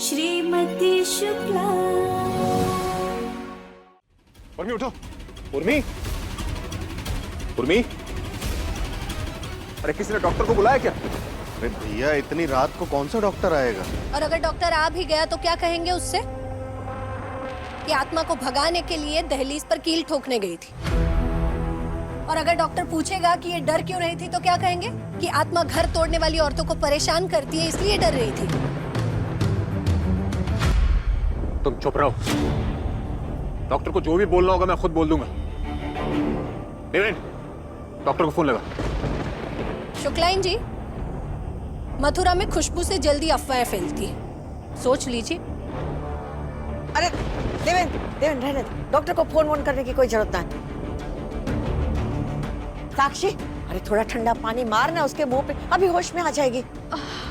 श्रीमती शुक्ला। उर्मी उठो। उर्मी, उर्मी, अरे किसी ने डॉक्टर को बुलाया क्या? अरे भैया इतनी रात को कौन सा डॉक्टर आएगा? और अगर डॉक्टर आ भी गया तो क्या कहेंगे उससे कि आत्मा को भगाने के लिए दहलीज पर कील ठोकने गई थी। और अगर डॉक्टर पूछेगा कि ये डर क्यों रही थी तो क्या कहेंगे कि आत्मा घर तोड़ने वाली औरतों को परेशान करती है इसलिए डर रही थी। तुम चुप रहो। डॉक्टर को जो भी बोलना होगा मैं खुद बोल दूंगा। देवेंद्र, डॉक्टर को फोन लगा। शुक्लाइन जी, मथुरा में खुशबू से जल्दी अफवाहें फैलती है, सोच लीजिए। अरे देवेंद्र, रहने दो, डॉक्टर को फोन वोन करने की कोई जरूरत नहीं। साक्षी, अरे थोड़ा ठंडा पानी मारना उसके मुंह पे, अभी होश में आ जाएगी।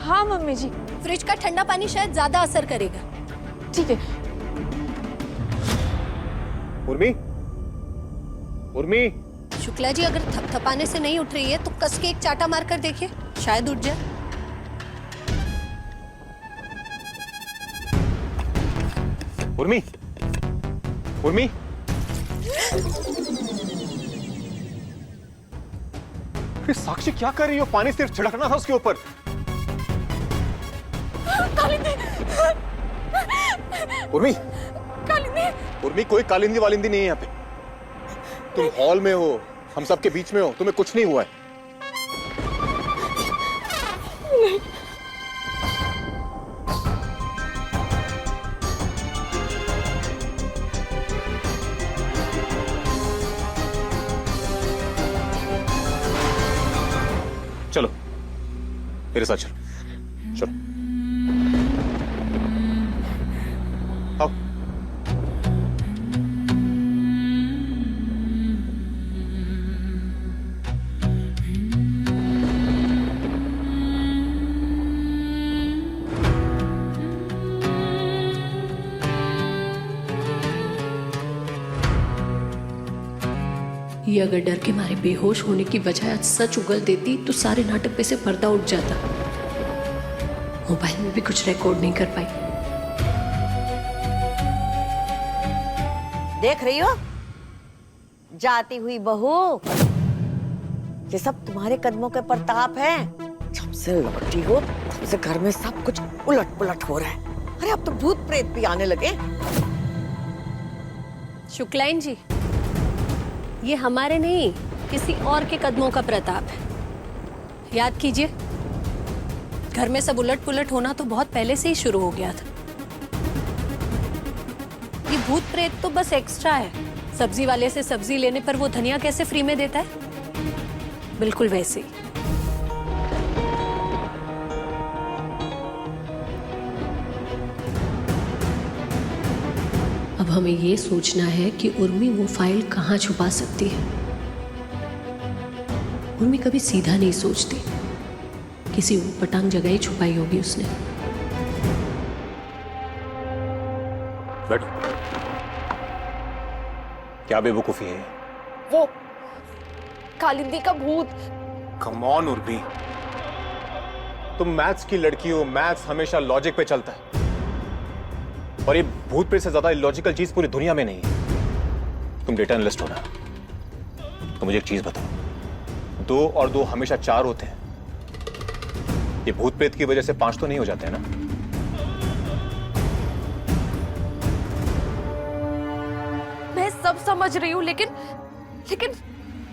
हाँ मम्मी जी। फ्रिज का ठंडा पानी शायद ज्यादा असर करेगा। ठीक है। उर्मी, उर्मी, शुक्ला जी, अगर थपथपाने से नहीं उठ रही है तो कस के एक चाटा मार कर देखिए, शायद उठ जाए। उर्मी, उर्मी, साक्षी क्या कर रही हो? पानी सिर्फ छिड़कना था उसके ऊपर। उर्मी, उर्मी, कोई कालिंदी वालिंदी नहीं है यहाँ पे। तुम हॉल में हो, हम सब के बीच में हो, तुम्हें कुछ नहीं हुआ है। चलो मेरे साथ चलो, चलो आओ। ये अगर डर के मारे बेहोश होने की वजह आज सच उगल देती तो सारे नाटक पे से पर्दा उठ जाता। मोबाइल में भी कुछ रिकॉर्ड नहीं कर पाई। देख रही हो जाती हुई बहू, ये सब तुम्हारे कदमों के प्रताप है। जब से लौटी हो तब से घर में सब कुछ उलट पुलट हो रहा है। अरे अब तो भूत प्रेत भी आने लगे। शुक्लाइन जी, ये हमारे नहीं किसी और के कदमों का प्रताप है। याद कीजिए, घर में सब उलट पुलट होना तो बहुत पहले से ही शुरू हो गया था। ये भूत प्रेत तो बस एक्स्ट्रा है। सब्जी वाले से सब्जी लेने पर वो धनिया कैसे फ्री में देता है, बिल्कुल वैसे ही। अब हमें ये सोचना है कि उर्मी वो फाइल कहाँ छुपा सकती है। उर्मी कभी सीधा नहीं सोचती, किसी ऊटपटांग जगह ही छुपाई होगी उसने। बैठो। क्या बेवकूफी है? वो कालिंदी का भूत। कम ऑन उर्मी, तुम मैथ्स की लड़की हो, मैथ्स हमेशा लॉजिक पे चलता है। और ये भूत प्रेत से ज्यादा इलॉजिकल चीज पूरी दुनिया में नहीं है। तुम डेटा एनालिस्ट हो ना, तो मुझे एक चीज बताओ, 2 और 2 हमेशा 4 होते हैं। ये भूत प्रेत की वजह से 5 तो नहीं हो जाते हैं ना? मैं सब समझ रही हूँ, लेकिन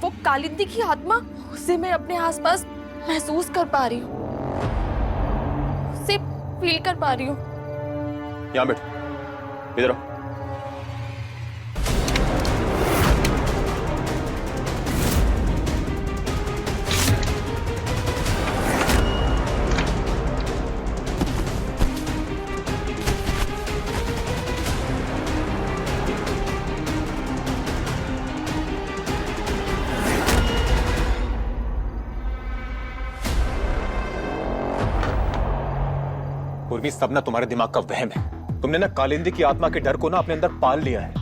वो कालिंदी की आत्मा, उसे मैं अपने आसपास महसूस कर पा रही हूँ, उसे फील कर पा रही हूँ। यहां बैठो, इधर आओ। उर्मी, सब ना तुम्हारे दिमाग का वहम है। तुमने ना कालिंदी की आत्मा के डर को ना अपने अंदर पाल लिया है,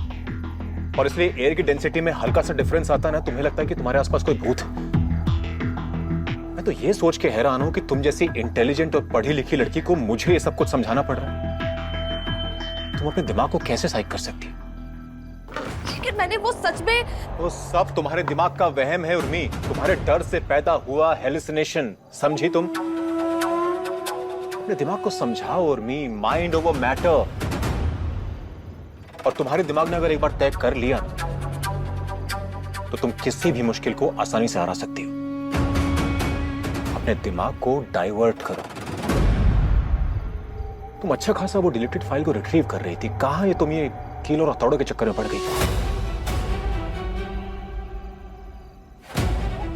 और इसलिए एयर की डेंसिटी में हल्का सा डिफरेंस आता है ना, तुम्हें लगता है कि तुम्हारे आसपास कोई भूत है। मैं तो ये सोच के हैरान हूं कि तुम जैसी इंटेलिजेंट और पढ़ी लिखी लड़की को मुझे ये सब कुछ समझाना पड़ रहा है। तुम अपने दिमाग को कैसे साइक कर सकती हो? लेकिन मैंने वो सच में वो सब तुम्हारे दिमाग का वहम है उर्मी, तुम्हारे डर से पैदा हुआ हेलुसिनेशन, समझी तुम? अपने दिमाग को समझाओ उर्मी, माइंड ओवर मैटर। और तुम्हारे दिमाग ने अगर एक बार तय कर लिया तो तुम किसी भी मुश्किल को आसानी से हरा सकती हो। अपने दिमाग को डाइवर्ट करो। तुम अच्छा खासा वो डिलीटेड फाइल को रिट्रीव कर रही थी, कहां ये तुम ये कील और हथौड़ों के चक्कर में पड़ गई?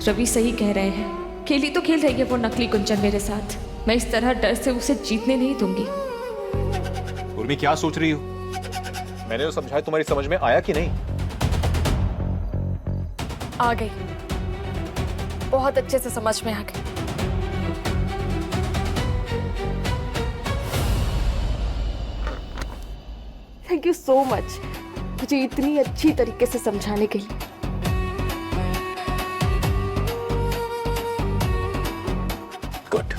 रवि सही कह रहे हैं, खेली तो खेल रही है वो नकली कुंचन मेरे साथ। मैं इस तरह डर से उसे जीतने नहीं दूंगी। उर्मी क्या सोच रही हो? मैंने जो समझाया तुम्हारी समझ में आया कि नहीं? आ गई, बहुत अच्छे से समझ में आ गई। थैंक यू सो मच मुझे इतनी अच्छी तरीके से समझाने के लिए। गुड।